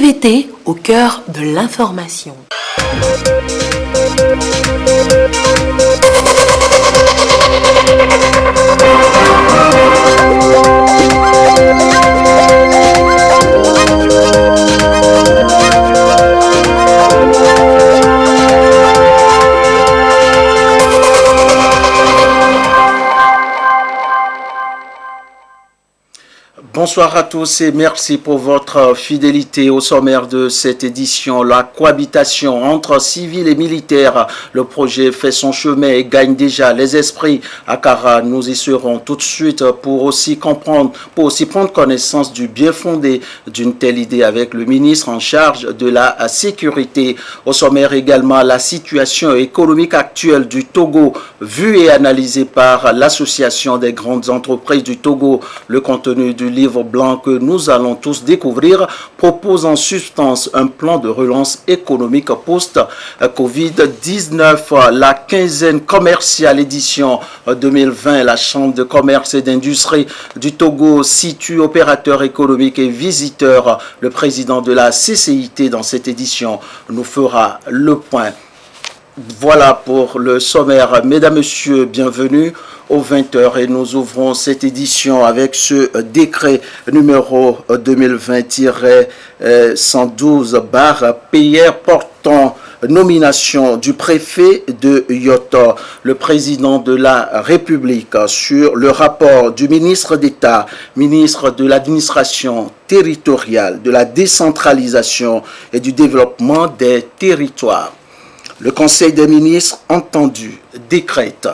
TVT au cœur de l'information. Bonsoir à tous et merci pour votre fidélité au sommaire de cette édition. La cohabitation entre civils et militaires, le projet fait son chemin et gagne déjà les esprits à Kara. Nous y serons tout de suite pour aussi prendre connaissance du bien fondé d'une telle idée avec le ministre en charge de la sécurité. Au sommaire également la situation économique actuelle du Togo, vue et analysée par l'Association des grandes entreprises du Togo. Le contenu du livre blanc que nous allons tous découvrir propose en substance un plan de relance économique post-Covid-19. La quinzaine commerciale édition 2020, la Chambre de commerce et d'industrie du Togo situe opérateur économique et visiteur. Le président de la CCIT dans cette édition nous fera le point. Voilà pour le sommaire. Mesdames, Messieurs, bienvenue aux 20h et nous ouvrons cette édition avec ce décret numéro 2020-112/PR portant nomination du préfet de Yoto. Le président de la République sur le rapport du ministre d'État, ministre de l'administration territoriale, de la décentralisation et du développement des territoires. Le Conseil des ministres entendu décrète.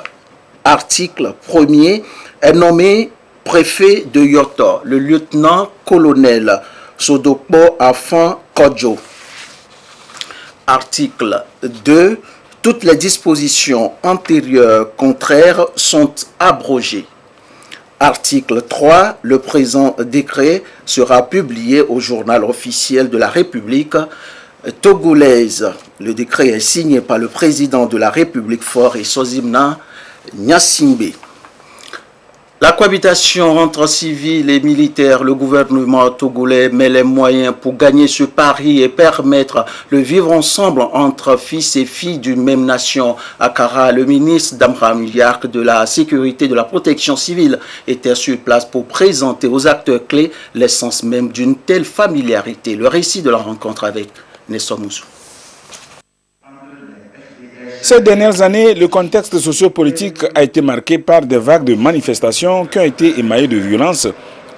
Article 1er est nommé préfet de Yoto, le lieutenant-colonel Sodokpo Afan Kodjo. Article 2. Toutes les dispositions antérieures contraires sont abrogées. Article 3. Le présent décret sera publié au journal officiel de la République togolaise. Le décret est signé par le président de la République Faure Sozimna Gnassingbé. La cohabitation entre civils et militaires, le gouvernement togolais met les moyens pour gagner ce pari et permettre le vivre ensemble entre fils et filles d'une même nation. À Kara, le ministre Damram Yark de la Sécurité et de la Protection civile était sur place pour présenter aux acteurs clés l'essence même d'une telle familiarité. Le récit de la rencontre avec Nestor Moussou. Ces dernières années, le contexte sociopolitique a été marqué par des vagues de manifestations qui ont été émaillées de violence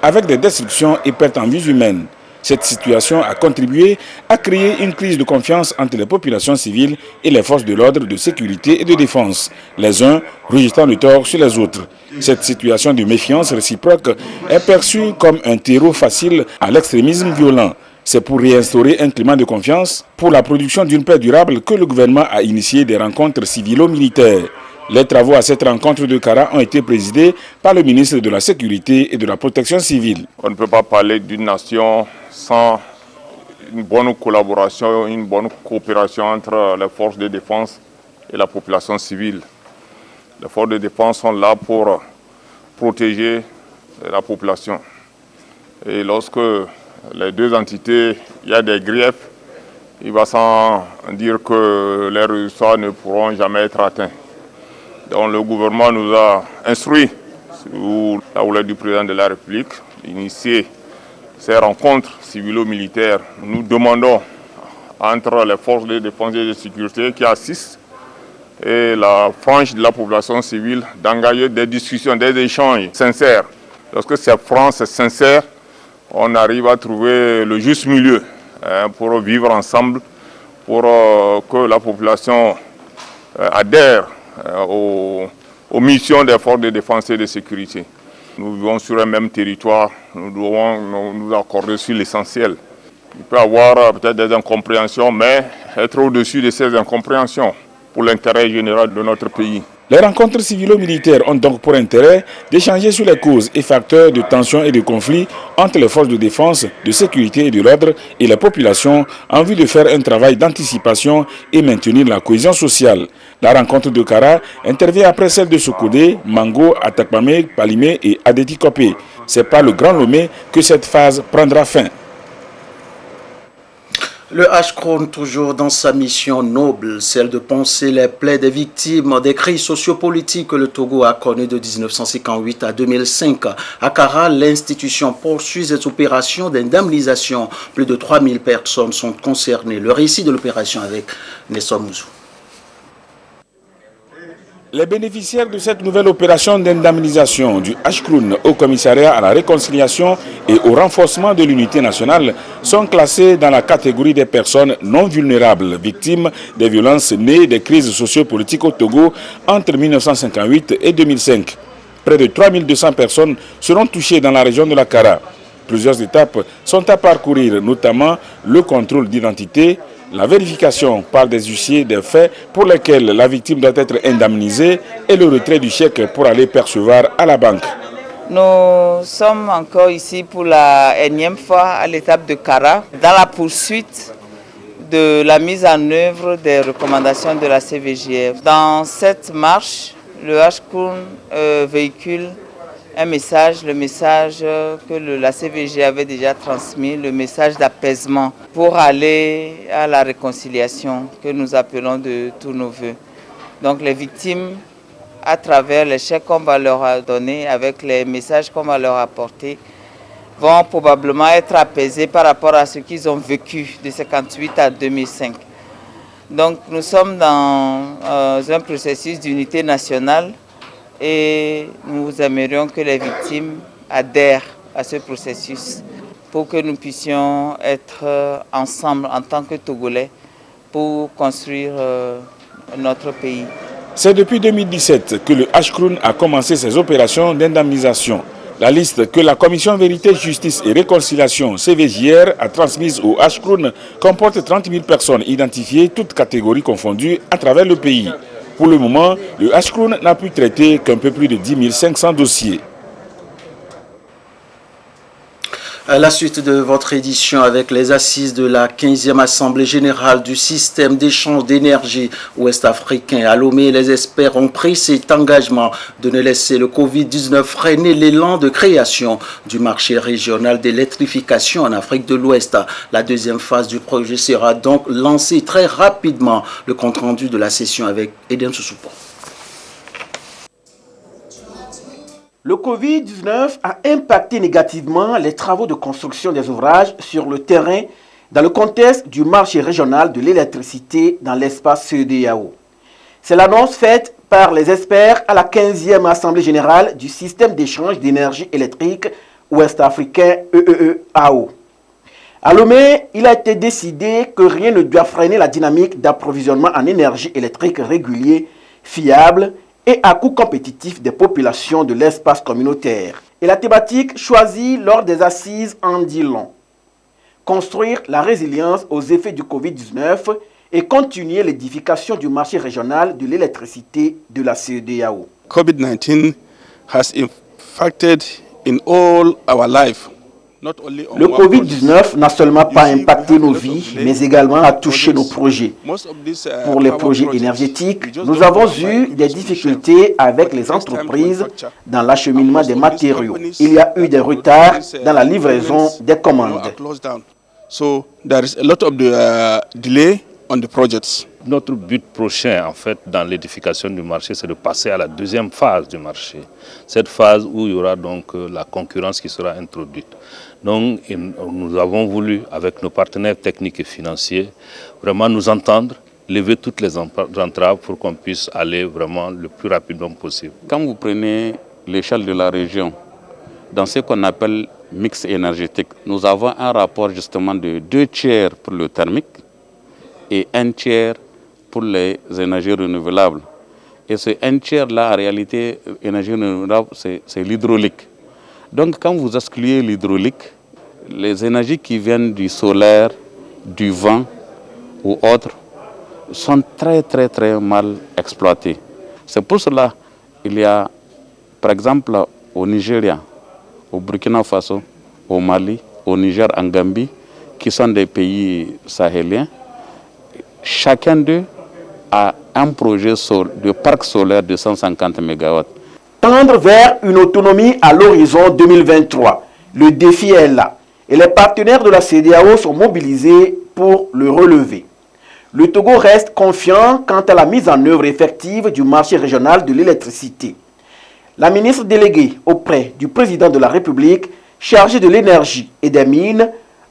avec des destructions et pertes en vies humaines. Cette situation a contribué à créer une crise de confiance entre les populations civiles et les forces de l'ordre de sécurité et de défense, les uns rejetant le tort sur les autres. Cette situation de méfiance réciproque est perçue comme un terreau facile à l'extrémisme violent. C'est pour réinstaurer un climat de confiance pour la production d'une paix durable que le gouvernement a initié des rencontres civilo-militaires. Les travaux à cette rencontre de Kara ont été présidés par le ministre de la Sécurité et de la Protection civile. On ne peut pas parler d'une nation sans une bonne collaboration, une bonne coopération entre les forces de défense et la population civile. Les forces de défense sont là pour protéger la population. Et lorsque les deux entités, il y a des griefs, il va sans dire que les résultats ne pourront jamais être atteints. Donc le gouvernement nous a instruit, sous la houlette du président de la République, d'initier ces rencontres civilo-militaires. Nous demandons entre les forces de défense et de sécurité qui assistent et la frange de la population civile d'engager des discussions, des échanges sincères. Lorsque c'est franc, c'est sincère, on arrive à trouver le juste milieu pour vivre ensemble, pour que la population adhère aux missions des forces de défense et de sécurité. Nous vivons sur un même territoire, nous devons nous accorder sur l'essentiel. Il peut y avoir peut-être des incompréhensions, mais être au-dessus de ces incompréhensions pour l'intérêt général de notre pays. Les rencontres civilo-militaires ont donc pour intérêt d'échanger sur les causes et facteurs de tensions et de conflits entre les forces de défense, de sécurité et de l'ordre et les populations en vue de faire un travail d'anticipation et maintenir la cohésion sociale. La rencontre de Kara intervient après celle de Sokodé, Mango, Atakpame, Palimé et Adéti-Kopé. C'est par le Grand Lomé que cette phase prendra fin. Le Ashkroun, toujours dans sa mission noble, celle de panser les plaies des victimes des crises sociopolitiques que le Togo a connues de 1958 à 2005. À Kara, l'institution poursuit ses opérations d'indemnisation. Plus de 3000 personnes sont concernées. Le récit de l'opération avec Nesson Mouzou. Les bénéficiaires de cette nouvelle opération d'indemnisation du Ashkroun au commissariat à la réconciliation et au renforcement de l'unité nationale sont classés dans la catégorie des personnes non vulnérables, victimes des violences nées des crises sociopolitiques au Togo entre 1958 et 2005. Près de 3200 personnes seront touchées dans la région de la Kara. Plusieurs étapes sont à parcourir, notamment le contrôle d'identité, la vérification par des huissiers des faits pour lesquels la victime doit être indemnisée et le retrait du chèque pour aller percevoir à la banque. Nous sommes encore ici pour la énième fois à l'étape de Kara, dans la poursuite de la mise en œuvre des recommandations de la CVJF. Dans cette marche, le Ashkroun véhicule un message, le message que la CVG avait déjà transmis, le message d'apaisement pour aller à la réconciliation que nous appelons de tous nos voeux. Donc les victimes, à travers les chèques qu'on va leur donner, avec les messages qu'on va leur apporter, vont probablement être apaisés par rapport à ce qu'ils ont vécu de 1958 à 2005. Donc nous sommes dans un processus d'unité nationale et nous aimerions que les victimes adhèrent à ce processus pour que nous puissions être ensemble en tant que Togolais pour construire notre pays. C'est depuis 2017 que le Ashkroun a commencé ses opérations d'indemnisation. La liste que la Commission Vérité, Justice et Réconciliation CVJR a transmise au Ashkroun comporte 30 000 personnes identifiées, toutes catégories confondues, à travers le pays. Pour le moment, le Ashkroun n'a pu traiter qu'un peu plus de 10 500 dossiers. À la suite de votre édition avec les assises de la 15e Assemblée générale du système d'échange d'énergie ouest-africain à Lomé, les experts ont pris cet engagement de ne laisser le Covid-19 freiner l'élan de création du marché régional d'électrification en Afrique de l'Ouest. La deuxième phase du projet sera donc lancée très rapidement. Le compte-rendu de la session avec Eden Sousoupo. Le Covid-19 a impacté négativement les travaux de construction des ouvrages sur le terrain dans le contexte du marché régional de l'électricité dans l'espace CEDEAO. C'est l'annonce faite par les experts à la 15e Assemblée générale du système d'échange d'énergie électrique ouest-africain EEEAO. À Lomé, il a été décidé que rien ne doit freiner la dynamique d'approvisionnement en énergie électrique régulier, fiable et à coût compétitif des populations de l'espace communautaire. Et la thématique choisie lors des assises en dit long. Construire la résilience aux effets du Covid-19 et continuer l'édification du marché régional de l'électricité de la CEDEAO. COVID-19 has impacted in all our life. Le Covid-19 n'a seulement pas impacté nos vies, mais également a touché nos projets. Pour les projets énergétiques, nous avons eu des difficultés avec les entreprises dans l'acheminement des matériaux. Il y a eu des retards dans la livraison des commandes. Notre but prochain, en fait, dans l'édification du marché, c'est de passer à la deuxième phase du marché. Cette phase où il y aura donc la concurrence qui sera introduite. Donc, nous avons voulu, avec nos partenaires techniques et financiers, vraiment nous entendre, lever toutes les entraves pour qu'on puisse aller vraiment le plus rapidement possible. Quand vous prenez l'échelle de la région, dans ce qu'on appelle mix énergétique, nous avons un rapport justement de 2/3 pour le thermique et 1/3 pour les énergies renouvelables. Et ce 1/3-là, en réalité, énergie renouvelable, c'est l'hydraulique. Donc quand vous excluez l'hydraulique, les énergies qui viennent du solaire, du vent ou autres sont très mal exploitées. C'est pour cela qu'il y a, par exemple, au Nigeria, au Burkina Faso, au Mali, au Niger, en Gambie, qui sont des pays sahéliens, chacun d'eux a un projet de parc solaire de 150 MW. Tendre vers une autonomie à l'horizon 2023. Le défi est là et les partenaires de la CEDEAO sont mobilisés pour le relever. Le Togo reste confiant quant à la mise en œuvre effective du marché régional de l'électricité. La ministre déléguée auprès du président de la République, chargée de l'énergie et des mines,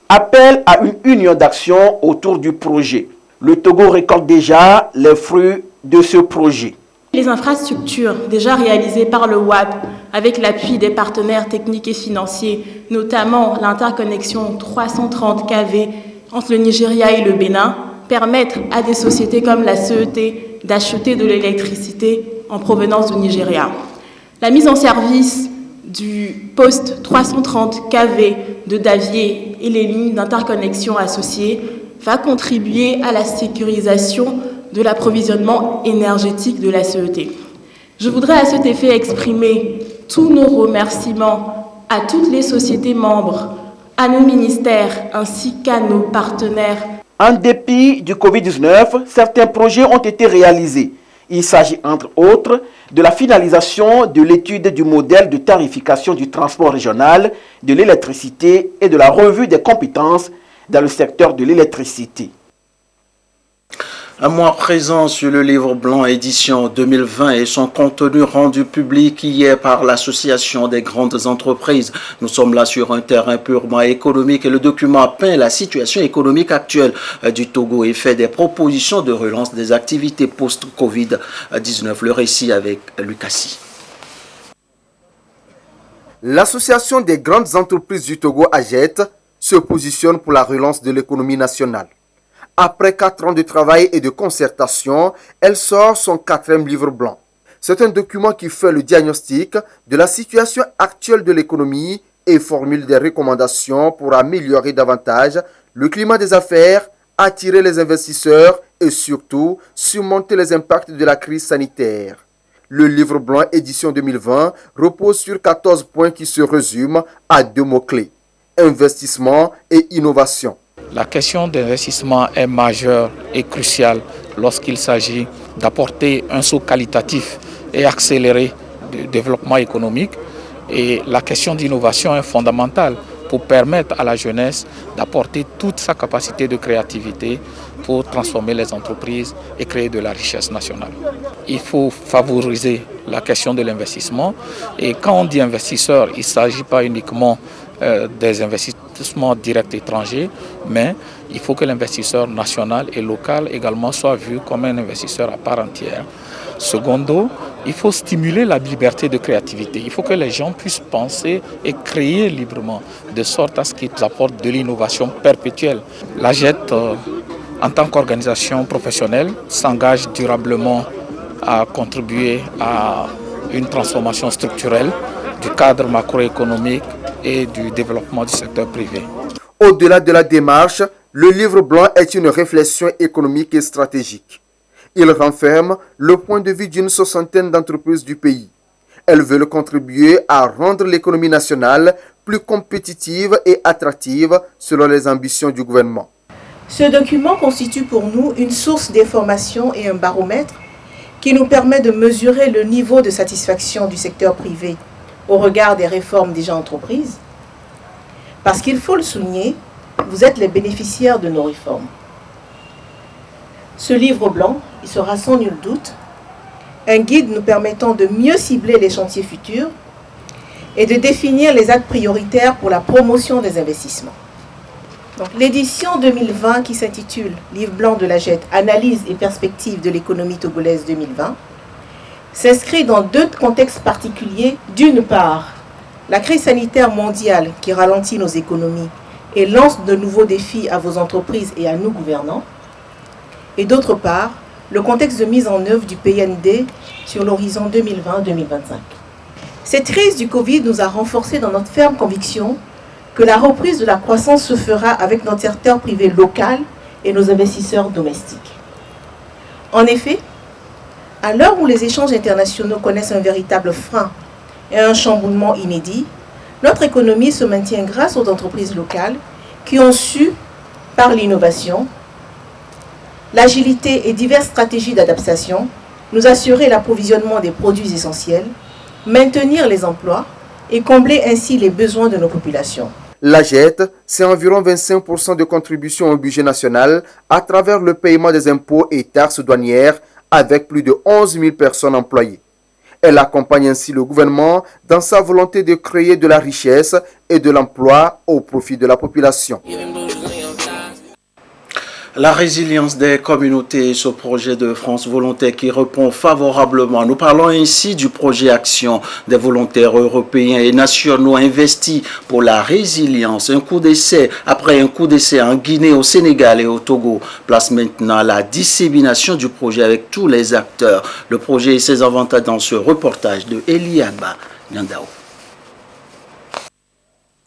appelle à une union d'action autour du projet. Le Togo récolte déjà les fruits de ce projet. Les infrastructures déjà réalisées par le WAP avec l'appui des partenaires techniques et financiers, notamment l'interconnexion 330 kV entre le Nigeria et le Bénin, permettent à des sociétés comme la CET d'acheter de l'électricité en provenance du Nigeria. La mise en service du poste 330 kV de Davier et les lignes d'interconnexion associées va contribuer à la sécurisation de l'approvisionnement énergétique de la CET. Je voudrais à cet effet exprimer tous nos remerciements à toutes les sociétés membres, à nos ministères ainsi qu'à nos partenaires. En dépit du Covid-19, certains projets ont été réalisés. Il s'agit entre autres de la finalisation de l'étude du modèle de tarification du transport régional, de l'électricité et de la revue des compétences dans le secteur de l'électricité. Un mois présent sur le livre blanc édition 2020 et son contenu rendu public hier par l'Association des grandes entreprises. Nous sommes là sur un terrain purement économique et le document peint la situation économique actuelle du Togo et fait des propositions de relance des activités post-Covid-19. Le récit avec Lucassi. L'Association des grandes entreprises du Togo, AGET, se positionne pour la relance de l'économie nationale. Après 4 ans de travail et de concertation, elle sort son 4e livre blanc. C'est un document qui fait le diagnostic de la situation actuelle de l'économie et formule des recommandations pour améliorer davantage le climat des affaires, attirer les investisseurs et surtout surmonter les impacts de la crise sanitaire. Le livre blanc édition 2020 repose sur 14 points qui se résument à 2 mots-clés: investissement et innovation. La question d'investissement est majeure et cruciale lorsqu'il s'agit d'apporter un saut qualitatif et accéléré du développement économique. Et la question d'innovation est fondamentale pour permettre à la jeunesse d'apporter toute sa capacité de créativité pour transformer les entreprises et créer de la richesse nationale. Il faut favoriser la question de l'investissement. Et quand on dit investisseur, il ne s'agit pas uniquement des investissements directs étrangers, mais il faut que l'investisseur national et local également soit vu comme un investisseur à part entière. Secondo, il faut stimuler la liberté de créativité. Il faut que les gens puissent penser et créer librement, de sorte à ce qu'ils apportent de l'innovation perpétuelle. L'AGET, en tant qu'organisation professionnelle, s'engage durablement à contribuer à une transformation structurelle du cadre macroéconomique et du développement du secteur privé. Au-delà de la démarche, le livre blanc est une réflexion économique et stratégique. Il renferme le point de vue d'une 60aine d'entreprises du pays. Elles veulent contribuer à rendre l'économie nationale plus compétitive et attractive selon les ambitions du gouvernement. Ce document constitue pour nous une source d'information et un baromètre qui nous permet de mesurer le niveau de satisfaction du secteur privé au regard des réformes déjà entreprises. Parce qu'il faut le souligner, vous êtes les bénéficiaires de nos réformes. Ce livre blanc, il sera sans nul doute un guide nous permettant de mieux cibler les chantiers futurs et de définir les axes prioritaires pour la promotion des investissements. L'édition 2020 qui s'intitule Livre blanc de l'AGET, analyse et perspectives de l'économie togolaise 2020, s'inscrit dans 2 contextes particuliers. D'une part, la crise sanitaire mondiale qui ralentit nos économies et lance de nouveaux défis à vos entreprises et à nous gouvernants. Et d'autre part, le contexte de mise en œuvre du PND sur l'horizon 2020-2025. Cette crise du Covid nous a renforcés dans notre ferme conviction que la reprise de la croissance se fera avec notre secteur privé local et nos investisseurs domestiques. En effet, à l'heure où les échanges internationaux connaissent un véritable frein et un chamboulement inédit, notre économie se maintient grâce aux entreprises locales qui ont su, par l'innovation, l'agilité et diverses stratégies d'adaptation, nous assurer l'approvisionnement des produits essentiels, maintenir les emplois et combler ainsi les besoins de nos populations. L'AGET, c'est environ 25% de contribution au budget national à travers le paiement des impôts et taxes douanières avec plus de 11 000 personnes employées. Elle accompagne ainsi le gouvernement dans sa volonté de créer de la richesse et de l'emploi au profit de la population. La résilience des communautés, ce projet de France Volontaire qui répond favorablement. Nous parlons ici du projet Action des volontaires européens et nationaux investis pour la résilience. Un coup d'essai après un coup d'essai en Guinée, au Sénégal et au Togo. Place maintenant la dissémination du projet avec tous les acteurs. Le projet et ses avantages dans ce reportage de Eliaba Nyandao.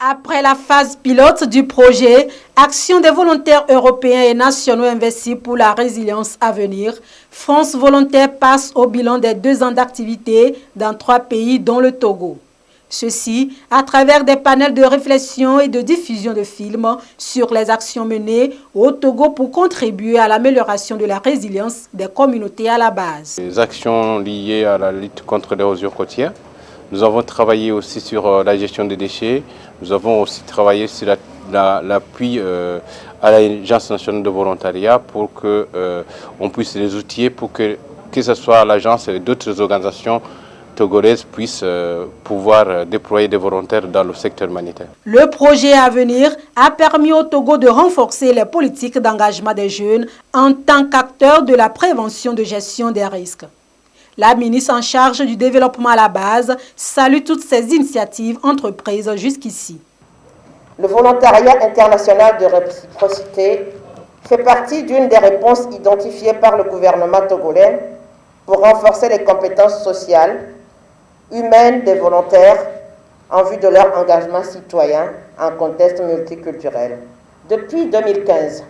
Après la phase pilote du projet, Action des volontaires européens et nationaux investis pour la résilience à venir, France Volontaire passe au bilan des 2 ans d'activité dans 3 pays dont le Togo. Ceci à travers des panels de réflexion et de diffusion de films sur les actions menées au Togo pour contribuer à l'amélioration de la résilience des communautés à la base. Les actions liées à la lutte contre l'érosion côtière. Nous avons travaillé aussi sur la gestion des déchets. Nous avons aussi travaillé sur l'appui à l'Agence nationale de volontariat pour qu'on puisse les outiller pour que ce soit l'agence et d'autres organisations togolaises puissent pouvoir déployer des volontaires dans le secteur humanitaire. Le projet à venir a permis au Togo de renforcer les politiques d'engagement des jeunes en tant qu'acteurs de la prévention de gestion des risques. La ministre en charge du développement à la base salue toutes ces initiatives entreprises jusqu'ici. Le volontariat international de réciprocité fait partie d'une des réponses identifiées par le gouvernement togolais pour renforcer les compétences sociales, humaines des volontaires en vue de leur engagement citoyen en contexte multiculturel. Depuis 2015,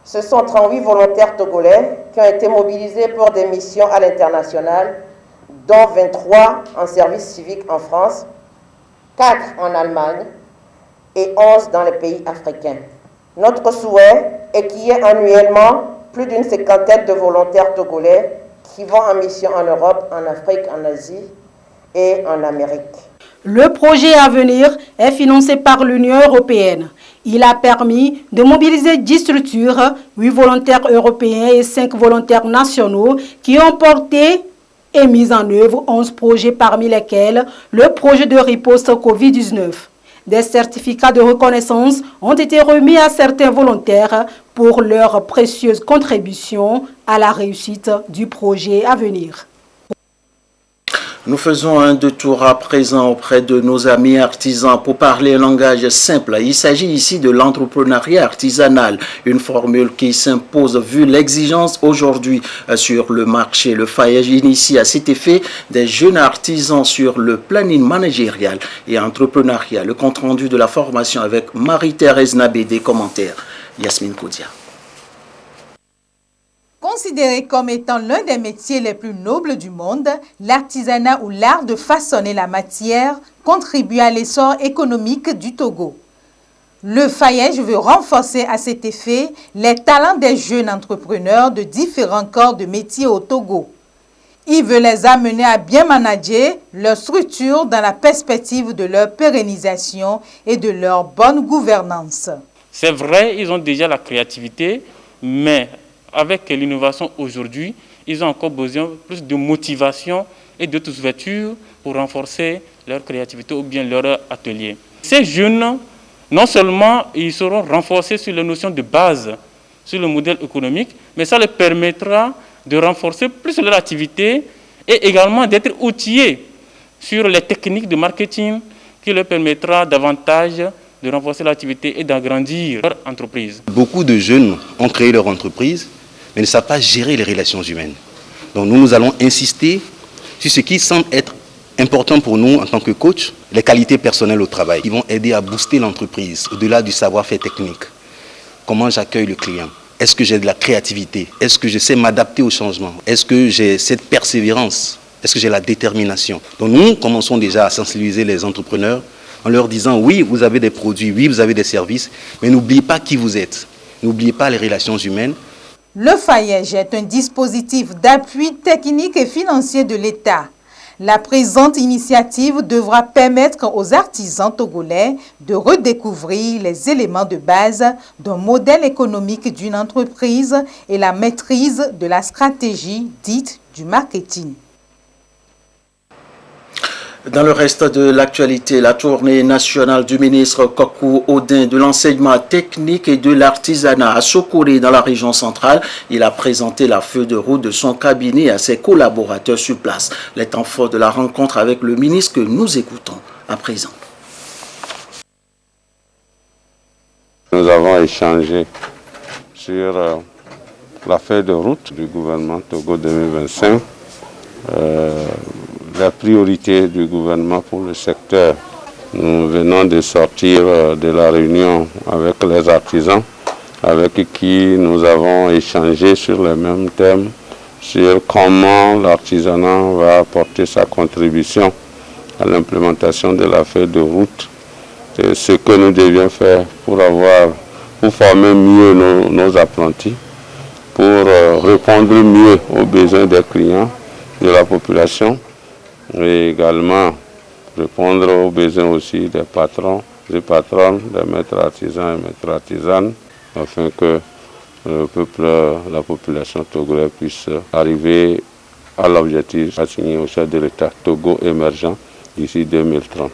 ce sont 38 volontaires togolais qui ont été mobilisés pour des missions à l'international, dont 23 en service civique en France, 4 en Allemagne et 11 dans les pays africains. Notre souhait est qu'il y ait annuellement plus d'une 50aine de volontaires togolais qui vont en mission en Europe, en Afrique, en Asie et en Amérique. Le projet à venir est financé par l'Union européenne. Il a permis de mobiliser 10 structures, 8 volontaires européens et 5 volontaires nationaux qui ont porté et mis en œuvre 11 projets parmi lesquels le projet de riposte Covid-19. Des certificats de reconnaissance ont été remis à certains volontaires pour leur précieuse contribution à la réussite du projet à venir. Nous faisons un détour à présent auprès de nos amis artisans pour parler un langage simple. Il s'agit ici de l'entrepreneuriat artisanal, une formule qui s'impose vu l'exigence aujourd'hui sur le marché. Le faillage initie à cet effet des jeunes artisans sur le planning managérial et entrepreneurial. Le compte-rendu de la formation avec Marie-Thérèse Nabé, des commentaires. Yasmine Koudia. Considéré comme étant l'un des métiers les plus nobles du monde, l'artisanat ou l'art de façonner la matière contribue à l'essor économique du Togo. Le Faillège veut renforcer à cet effet les talents des jeunes entrepreneurs de différents corps de métier au Togo. Il veut les amener à bien manager leur structure dans la perspective de leur pérennisation et de leur bonne gouvernance. C'est vrai, ils ont déjà la créativité, mais avec l'innovation aujourd'hui, ils ont encore besoin plus de motivation et d'autres ouvertures pour renforcer leur créativité ou bien leur atelier. Ces jeunes, non seulement ils seront renforcés sur les notions de base, sur le modèle économique, mais ça leur permettra de renforcer plus leur activité et également d'être outillés sur les techniques de marketing qui leur permettra davantage de renforcer l'activité et d'agrandir leur entreprise. Beaucoup de jeunes ont créé leur entreprise, mais ne savent pas gérer les relations humaines. Donc nous allons insister sur ce qui semble être important pour nous en tant que coach, les qualités personnelles au travail, qui vont aider à booster l'entreprise au-delà du savoir-faire technique. Comment j'accueille le client? Est-ce que j'ai de la créativité? Est-ce que je sais m'adapter au changement? Est-ce que j'ai cette persévérance? Est-ce que j'ai la détermination? Donc nous commençons déjà à sensibiliser les entrepreneurs en leur disant oui, vous avez des produits, oui, vous avez des services, mais n'oubliez pas qui vous êtes. N'oubliez pas les relations humaines. Le Faillège est un dispositif d'appui technique et financier de l'État. La présente initiative devra permettre aux artisans togolais de redécouvrir les éléments de base d'un modèle économique d'une entreprise et la maîtrise de la stratégie dite du marketing. Dans le reste de l'actualité, la tournée nationale du ministre Kokou Odin de l'enseignement technique et de l'artisanat à Sokoré dans la région centrale. Il a présenté la feuille de route de son cabinet à ses collaborateurs sur place. Les temps forts de la rencontre avec le ministre que nous écoutons à présent. Nous avons échangé sur la feuille de route du gouvernement Togo 2025. La priorité du gouvernement pour le secteur. Nous venons de sortir de la réunion avec les artisans, avec qui nous avons échangé sur les mêmes thèmes, sur comment l'artisanat va apporter sa contribution à l'implémentation de la feuille de route, et ce que nous devions faire pour former mieux nos apprentis, pour répondre mieux aux besoins des clients, de la population, et également répondre aux besoins aussi des patrons, des patronnes, des maîtres artisans et maîtres artisanes, afin que le peuple, la population togolaise puisse arriver à l'objectif assigné au chef de l'État Togo émergent d'ici 2030.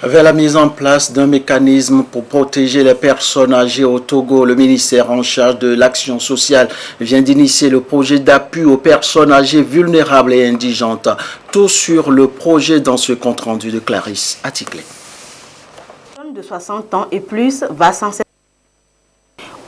Vers la mise en place d'un mécanisme pour protéger les personnes âgées au Togo, le ministère en charge de l'action sociale vient d'initier le projet d'appui aux personnes âgées vulnérables et indigentes. Tout sur le projet dans ce compte-rendu de Clarisse Aticlé. De 60 ans et plus va sans cesse.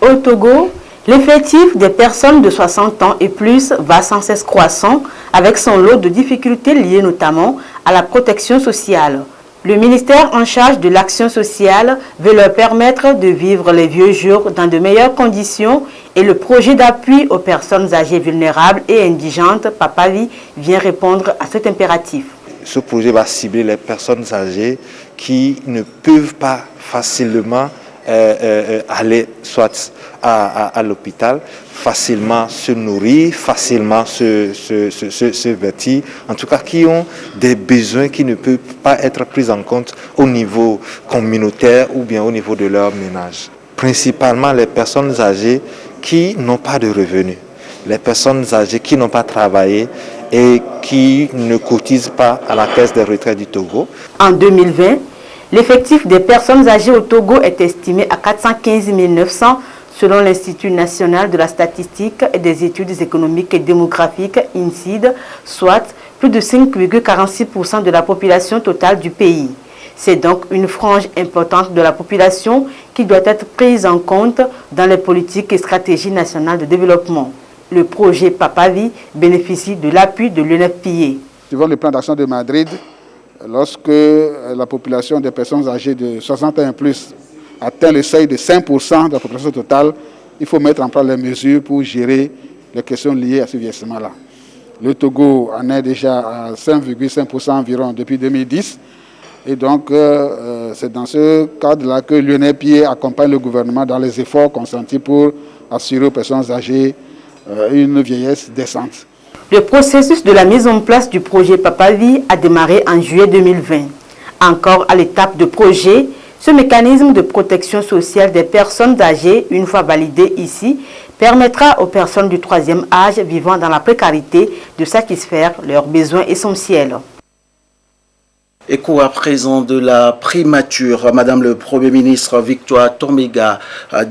Au Togo, l'effectif des personnes de 60 ans et plus va sans cesse croissant avec son lot de difficultés liées notamment à la protection sociale. Le ministère en charge de l'action sociale veut leur permettre de vivre les vieux jours dans de meilleures conditions et le projet d'appui aux personnes âgées vulnérables et indigentes, Papavi, vient répondre à cet impératif. Ce projet va cibler les personnes âgées qui ne peuvent pas facilement aller soit à l'hôpital, facilement se nourrir, facilement se vêtir, en tout cas qui ont des besoins qui ne peuvent pas être pris en compte au niveau communautaire ou bien au niveau de leur ménage. Principalement les personnes âgées qui n'ont pas de revenus, les personnes âgées qui n'ont pas travaillé et qui ne cotisent pas à la caisse des retraites du Togo. En 2020, l'effectif des personnes âgées au Togo est estimé à 415 900 selon l'Institut national de la statistique et des études économiques et démographiques, INSEAD, soit plus de 5,46% de la population totale du pays. C'est donc une frange importante de la population qui doit être prise en compte dans les politiques et stratégies nationales de développement. Le projet Papavi bénéficie de l'appui de l'UNFPA. Suivant le plan d'action de Madrid, lorsque la population des personnes âgées de 60 ans et plus atteint le seuil de 5% de la population totale, il faut mettre en place les mesures pour gérer les questions liées à ce vieillissement-là. Le Togo en est déjà à 5,5% environ depuis 2010. Et donc, c'est dans ce cadre-là que l'UNFPA accompagne le gouvernement dans les efforts consentis pour assurer aux personnes âgées une vieillesse décente. Le processus de la mise en place du projet Papavi a démarré en juillet 2020. Encore à l'étape de projet, ce mécanisme de protection sociale des personnes âgées, une fois validé ici, permettra aux personnes du troisième âge vivant dans la précarité de satisfaire leurs besoins essentiels. Écho à présent de la primature, Madame le Premier ministre Victoire Tomiga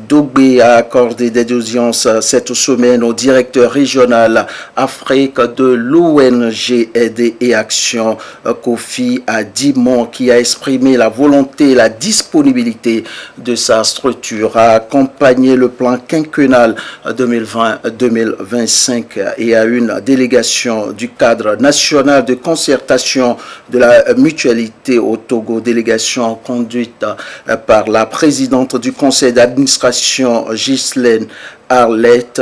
Dogbe a accordé des audiences cette semaine au directeur régional Afrique de l'ONG Aide et Action, Kofi Adimon, qui a exprimé la volonté et la disponibilité de sa structure à accompagner le plan quinquennal 2020-2025 et à une délégation du cadre national de concertation de la mutualité au Togo, délégation conduite par la présidente du conseil d'administration Ghislaine Arlette.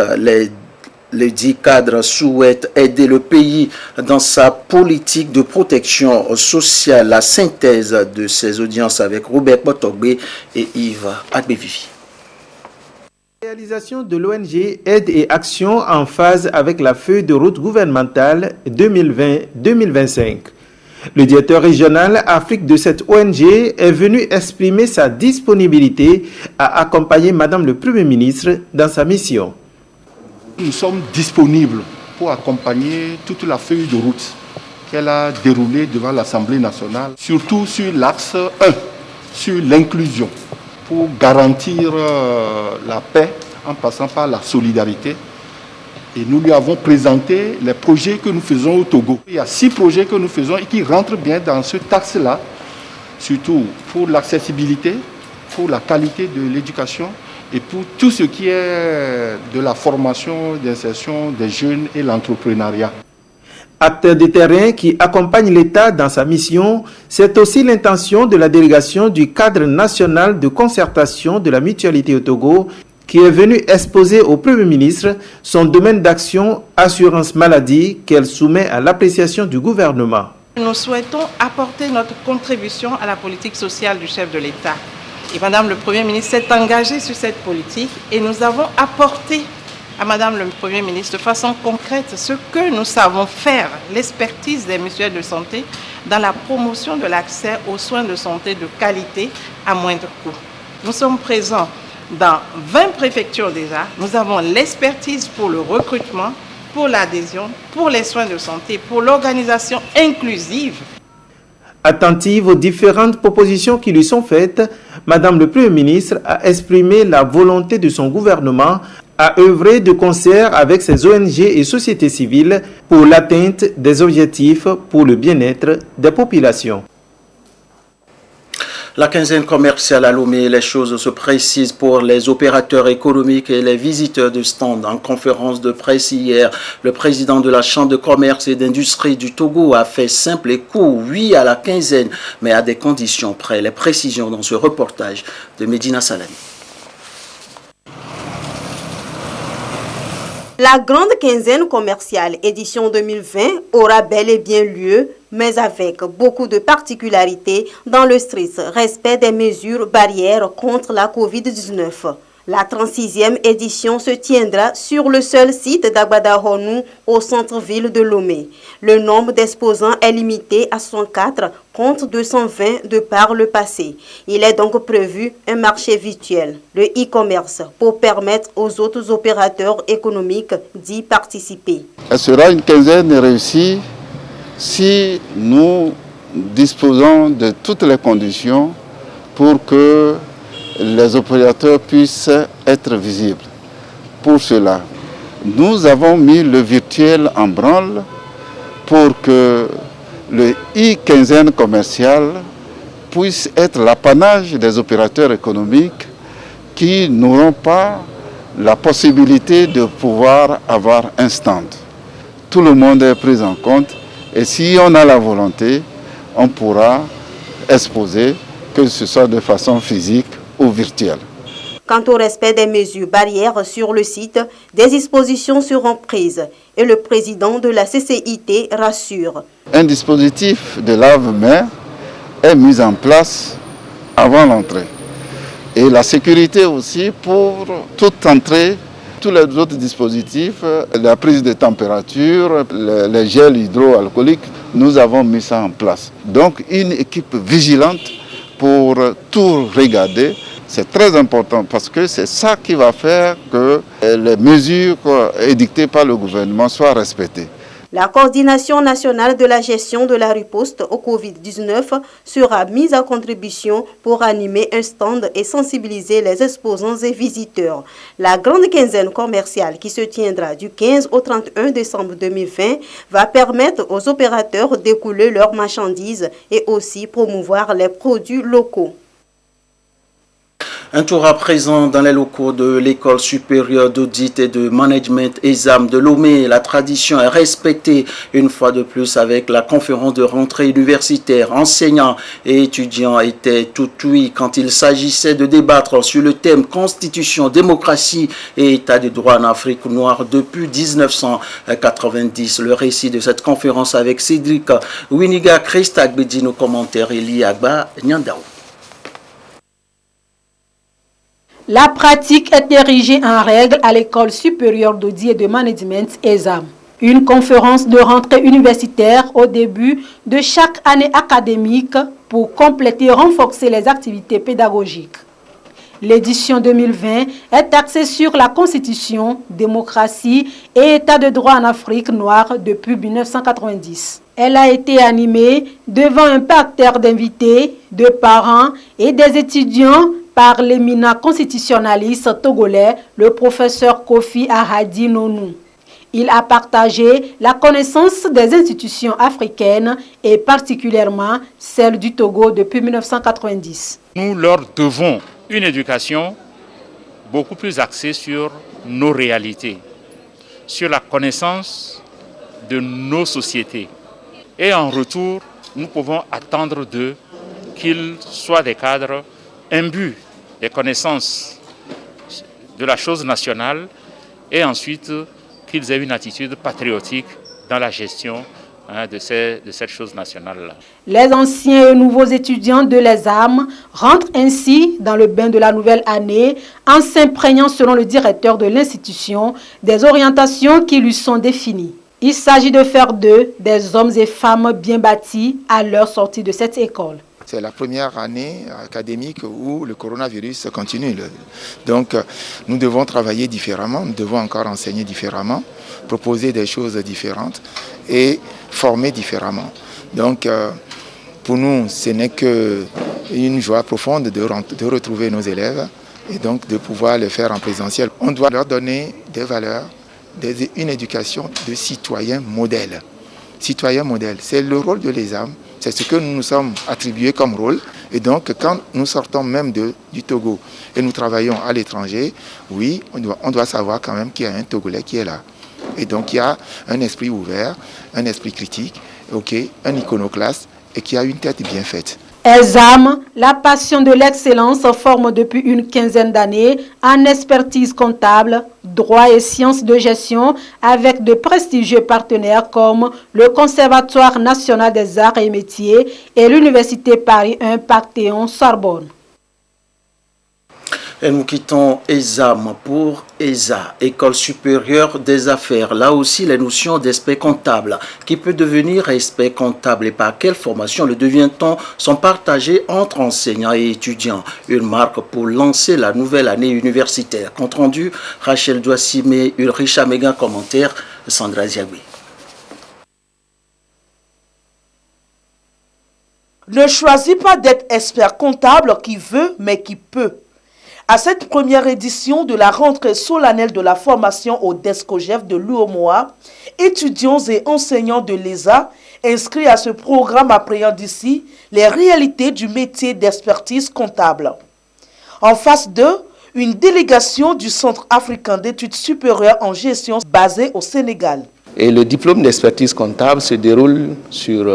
Les 10 cadres souhaitent aider le pays dans sa politique de protection sociale. La synthèse de ces audiences avec Robert Botogbe et Yves Agbevivi. Réalisation de l'ONG Aide et Action en phase avec la feuille de route gouvernementale 2020-2025. Le directeur régional Afrique de cette ONG est venu exprimer sa disponibilité à accompagner Madame le Premier ministre dans sa mission. Nous sommes disponibles pour accompagner toute la feuille de route qu'elle a déroulée devant l'Assemblée nationale, surtout sur l'axe 1, sur l'inclusion, pour garantir la paix en passant par la solidarité. Et nous lui avons présenté les projets que nous faisons au Togo. Il y a 6 projets que nous faisons et qui rentrent bien dans ce axe-là, surtout pour l'accessibilité, pour la qualité de l'éducation et pour tout ce qui est de la formation, d'insertion des jeunes et l'entrepreneuriat. Acteur de terrain qui accompagne l'État dans sa mission, c'est aussi l'intention de la délégation du cadre national de concertation de la mutualité au Togo qui est venu exposer au Premier ministre son domaine d'action assurance maladie qu'elle soumet à l'appréciation du gouvernement. Nous souhaitons apporter notre contribution à la politique sociale du chef de l'État. Et Madame le Premier ministre s'est engagée sur cette politique et nous avons apporté à Madame le Premier ministre de façon concrète ce que nous savons faire, l'expertise des mutuelles de santé dans la promotion de l'accès aux soins de santé de qualité à moindre coût. Nous sommes présents dans 20 préfectures déjà. Nous avons l'expertise pour le recrutement, pour l'adhésion, pour les soins de santé, pour l'organisation inclusive. Attentive aux différentes propositions qui lui sont faites, Madame le Premier ministre a exprimé la volonté de son gouvernement à œuvrer de concert avec ses ONG et sociétés civiles pour l'atteinte des objectifs pour le bien-être des populations. La quinzaine commerciale à Lomé, les choses se précisent pour les opérateurs économiques et les visiteurs de stand. En conférence de presse hier, le président de la Chambre de commerce et d'industrie du Togo a fait simple et court, oui à la quinzaine, mais à des conditions près. Les précisions dans ce reportage de Medina Salani. La grande quinzaine commerciale édition 2020 aura bel et bien lieu, mais avec beaucoup de particularités dans le strict respect des mesures barrières contre la Covid-19. La 36e édition se tiendra sur le seul site d'Agbadahonou au centre-ville de Lomé. Le nombre d'exposants est limité à 104 contre 220 de par le passé. Il est donc prévu un marché virtuel, le e-commerce, pour permettre aux autres opérateurs économiques d'y participer. Elle sera une quinzaine réussie si nous disposons de toutes les conditions pour que les opérateurs puissent être visibles. Pour cela, nous avons mis le virtuel en branle pour que le e-quinzaine commercial puisse être l'apanage des opérateurs économiques qui n'auront pas la possibilité de pouvoir avoir un stand. Tout le monde est pris en compte et si on a la volonté, on pourra exposer, que ce soit de façon physique ou virtuelle. Quant au respect des mesures barrières sur le site, des dispositions seront prises et le président de la CCIT rassure. Un dispositif de lave-mains est mis en place avant l'entrée. Et la sécurité aussi pour toute entrée, tous les autres dispositifs, la prise de température, les gels hydroalcooliques, nous avons mis ça en place. Donc une équipe vigilante pour tout regarder. C'est très important parce que c'est ça qui va faire que les mesures édictées par le gouvernement soient respectées. La coordination nationale de la gestion de la riposte au Covid-19 sera mise à contribution pour animer un stand et sensibiliser les exposants et visiteurs. La grande quinzaine commerciale qui se tiendra du 15 au 31 décembre 2020 va permettre aux opérateurs d'écouler leurs marchandises et aussi promouvoir les produits locaux. Un tour à présent dans les locaux de l'École supérieure d'audit et de management ESAM de Lomé. La tradition est respectée une fois de plus avec la conférence de rentrée universitaire. Enseignants et étudiants étaient tout ouïs quand il s'agissait de débattre sur le thème Constitution, démocratie et État de droit en Afrique noire depuis 1990. Le récit de cette conférence avec Cédric Winiga Christak Bedino commentaire Eli Agba Nyandao. La pratique est érigée en règle à l'École supérieure d'audit et de management ESAM. Une conférence de rentrée universitaire au début de chaque année académique pour compléter et renforcer les activités pédagogiques. L'édition 2020 est axée sur la Constitution, démocratie et État de droit en Afrique noire depuis 1990. Elle a été animée devant un parterre d'invités, de parents et des étudiants par l'éminent constitutionnaliste togolais, le professeur Kofi Ahadi Nonou. Il a partagé la connaissance des institutions africaines et particulièrement celle du Togo depuis 1990. Nous leur devons une éducation beaucoup plus axée sur nos réalités, sur la connaissance de nos sociétés. Et en retour, nous pouvons attendre d'eux qu'ils soient des cadres imbus des connaissances de la chose nationale et ensuite qu'ils aient une attitude patriotique dans la gestion de cette chose nationale-là. Les anciens et nouveaux étudiants de l'ESAM rentrent ainsi dans le bain de la nouvelle année en s'imprégnant, selon le directeur de l'institution, des orientations qui lui sont définies. Il s'agit de faire d'eux des hommes et femmes bien bâtis à leur sortie de cette école. C'est la première année académique où le coronavirus continue. Donc nous devons travailler différemment, nous devons encore enseigner différemment, proposer des choses différentes et former différemment. Donc pour nous, ce n'est qu'une joie profonde de retrouver nos élèves et donc de pouvoir les faire en présentiel. On doit leur donner des valeurs, une éducation de citoyens modèles. Citoyens modèles, c'est le rôle de l'ESAM. C'est ce que nous nous sommes attribués comme rôle. Et donc, quand nous sortons même du Togo et nous travaillons à l'étranger, oui, on doit savoir quand même qu'il y a un Togolais qui est là. Et donc, il y a un esprit ouvert, un esprit critique, un iconoclaste et qui a une tête bien faite. ESAM, la passion de l'excellence, forme depuis une quinzaine d'années en expertise comptable, droit et sciences de gestion avec de prestigieux partenaires comme le Conservatoire national des arts et métiers et l'Université Paris 1 Panthéon-Sorbonne. Et nous quittons ESAM pour ESA, École supérieure des affaires. Là aussi, les notions d'expert comptable. Qui peut devenir expert comptable et par quelle formation le devient-on sont partagées entre enseignants et étudiants. Une marque pour lancer la nouvelle année universitaire. Compte rendu, Rachel Douassime, Ulrich Améga, commentaire, Sandra Ziagui. Ne choisis pas d'être expert comptable qui veut mais qui peut. À cette première édition de la rentrée solennelle de la formation au DESCOGEF de l'UOMOA, étudiants et enseignants de l'ESA inscrits à ce programme appréhendent les réalités du métier d'expertise comptable. En face d'eux, une délégation du Centre africain d'études supérieures en gestion basé au Sénégal. Et le diplôme d'expertise comptable se déroule sur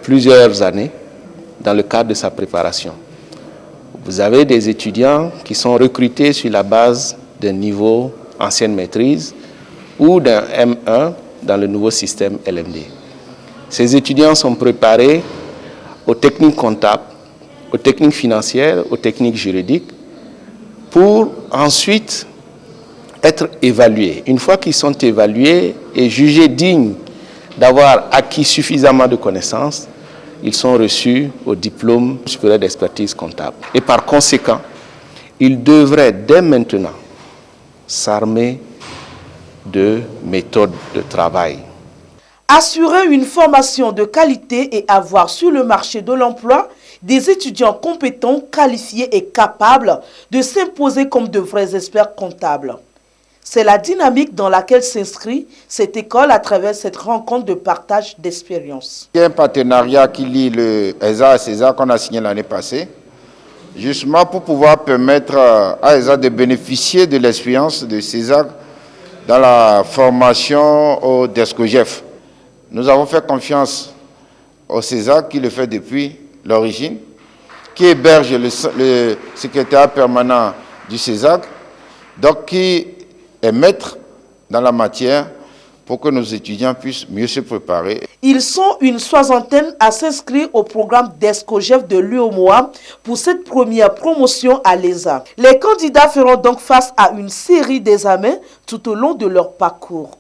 plusieurs années dans le cadre de sa préparation. Vous avez des étudiants qui sont recrutés sur la base d'un niveau ancienne maîtrise ou d'un M1 dans le nouveau système LMD. Ces étudiants sont préparés aux techniques comptables, aux techniques financières, aux techniques juridiques pour ensuite être évalués. Une fois qu'ils sont évalués et jugés dignes d'avoir acquis suffisamment de connaissances, ils sont reçus au diplôme supérieur d'expertise comptable. Et par conséquent, ils devraient dès maintenant s'armer de méthodes de travail. Assurer une formation de qualité et avoir sur le marché de l'emploi des étudiants compétents, qualifiés et capables de s'imposer comme de vrais experts comptables. C'est la dynamique dans laquelle s'inscrit cette école à travers cette rencontre de partage d'expérience. Il y a un partenariat qui lie le ESA à CESA qu'on a signé l'année passée, justement pour pouvoir permettre à ESA de bénéficier de l'expérience de CESA dans la formation au DESCOGEF. Nous avons fait confiance au CESA qui le fait depuis l'origine, qui héberge le secrétaire permanent du CESA, donc qui est maître dans la matière pour que nos étudiants puissent mieux se préparer. Ils sont une soixantaine à s'inscrire au programme d'ESCOGEF de l'UOMOA pour cette première promotion à l'ESA. Les candidats feront donc face à une série d'examens tout au long de leur parcours.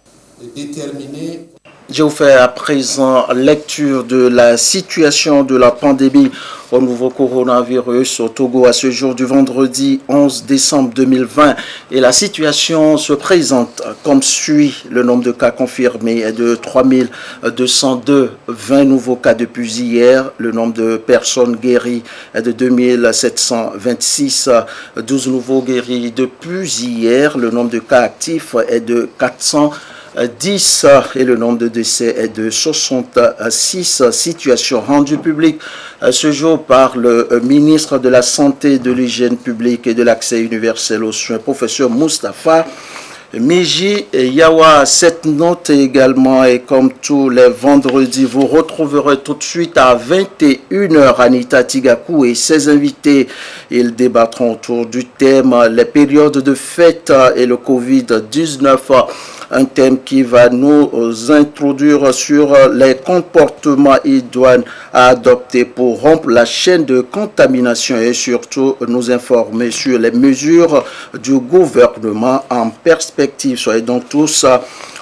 Je vous fais à présent lecture de la situation de la pandémie au nouveau coronavirus au Togo à ce jour du vendredi 11 décembre 2020. Et la situation se présente comme suit. Le nombre de cas confirmés est de 3202, 20 nouveaux cas depuis hier. Le nombre de personnes guéries est de 2726, 12 nouveaux guéris depuis hier. Le nombre de cas actifs est de 410 et le nombre de décès est de 66. Situation rendue publique ce jour par le ministre de la Santé, de l'Hygiène publique et de l'Accès universel aux soins, professeur Moustapha Miji Yawa. Cette note également, et comme tous les vendredis, vous retrouverez tout de suite à 21h Anita Tigakou et ses invités. Ils débattront autour du thème les périodes de fête et le Covid-19. Un thème qui va nous introduire sur les comportements idoines à adopter pour rompre la chaîne de contamination et surtout nous informer sur les mesures du gouvernement en perspective. Soyez donc tous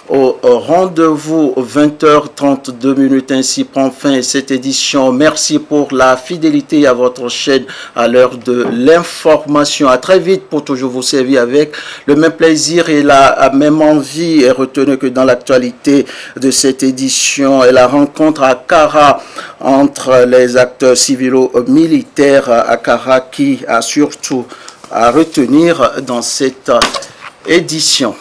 au rendez-vous. 20h32. Ainsi prend fin cette édition. Merci pour la fidélité à votre chaîne à l'heure de l'information. À très vite pour toujours vous servir avec le même plaisir et la même envie. Et retenez que dans l'actualité de cette édition et la rencontre à Kara entre les acteurs civilo-militaires à Kara qui a surtout à retenir dans cette édition.